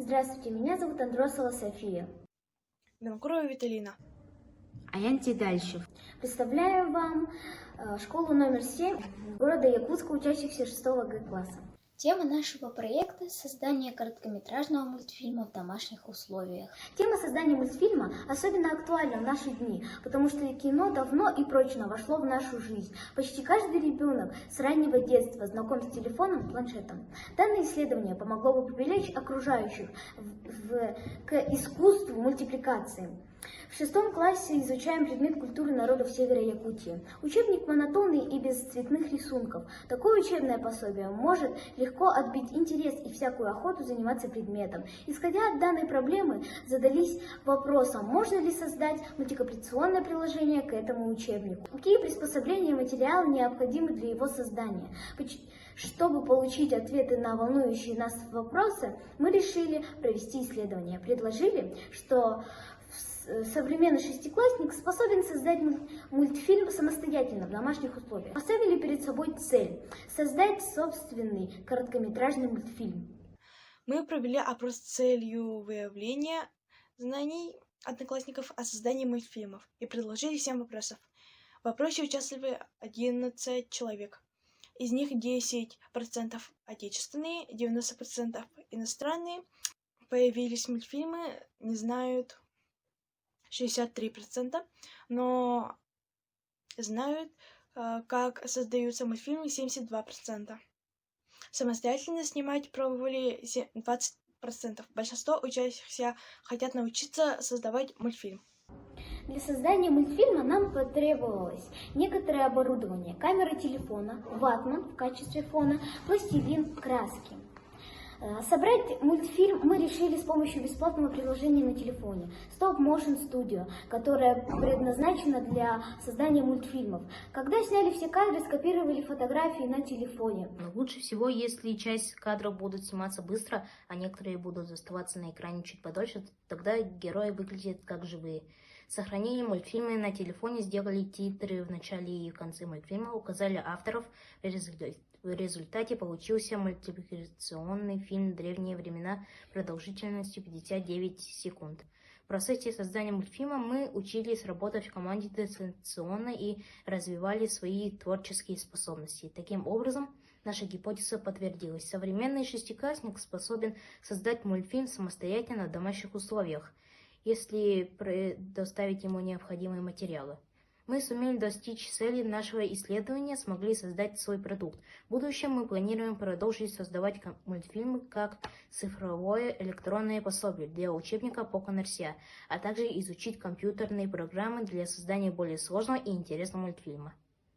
Здравствуйте, меня зовут Андросова София. Винокурова Виталина. А я Дальше. Представляю вам школу номер 7 города Якутска, учащихся 6 Г-класса. Тема нашего проекта – создание короткометражного мультфильма в домашних условиях. Тема создания мультфильма особенно актуальна в наши дни, потому что кино давно и прочно вошло в нашу жизнь. Почти каждый ребенок с раннего детства знаком с телефоном, планшетом. Данное исследование помогло бы привлечь окружающих к искусству мультипликации. В 6 классе изучаем предмет культуры народов Севера Якутии. Учебник монотонный и без цветных рисунков. Такое учебное пособие может легко отбить интерес и всякую охоту заниматься предметом. Исходя от данной проблемы, задались вопросом, можно ли создать мультипликационное приложение к этому учебнику. Какие приспособления и материалы необходимы для его создания. Чтобы получить ответы на волнующие нас вопросы, мы решили провести исследование. Предложили, что современный шестиклассник способен создать мультфильм самостоятельно в домашних условиях. Поставили перед собой цель – создать собственный короткометражный мультфильм. Мы провели опрос с целью выявления знаний одноклассников о создании мультфильмов и предложили 7 вопросов. В опросе участвовали 11 человек. Из них 10% отечественные, 90% иностранные. Появились мультфильмы, не знают 63%, но знают, как создаются мультфильмы 72%. Самостоятельно снимать пробовали 20%. Большинство учащихся хотят научиться создавать мультфильм. Для создания мультфильма нам потребовалось некоторое оборудование: камера телефона, ватман в качестве фона, пластилин, краски. Собрать мультфильм мы решили с помощью бесплатного приложения на телефоне Stop Motion Studio, которое предназначено для создания мультфильмов. Когда сняли все кадры, скопировали фотографии на телефоне. Лучше всего, если часть кадров будут сниматься быстро, а некоторые будут оставаться на экране чуть подольше, тогда герои выглядят как живые. Сохранили мультфильмы на телефоне, сделали титры в начале и в конце мультфильма, указали авторов. В результате получился мультипликационный фильм «Древние времена» продолжительностью 59 секунд. В процессе создания мультфильма мы учились работать в команде дистанционно и развивали свои творческие способности. Таким образом, наша гипотеза подтвердилась. Современный шестиклассник способен создать мультфильм самостоятельно в домашних условиях, если предоставить ему необходимые материалы. Мы сумели достичь цели нашего исследования, смогли создать свой продукт. В будущем мы планируем продолжить создавать мультфильмы как цифровое электронное пособие для учебника по КНРСЯ, а также изучить компьютерные программы для создания более сложного и интересного мультфильма.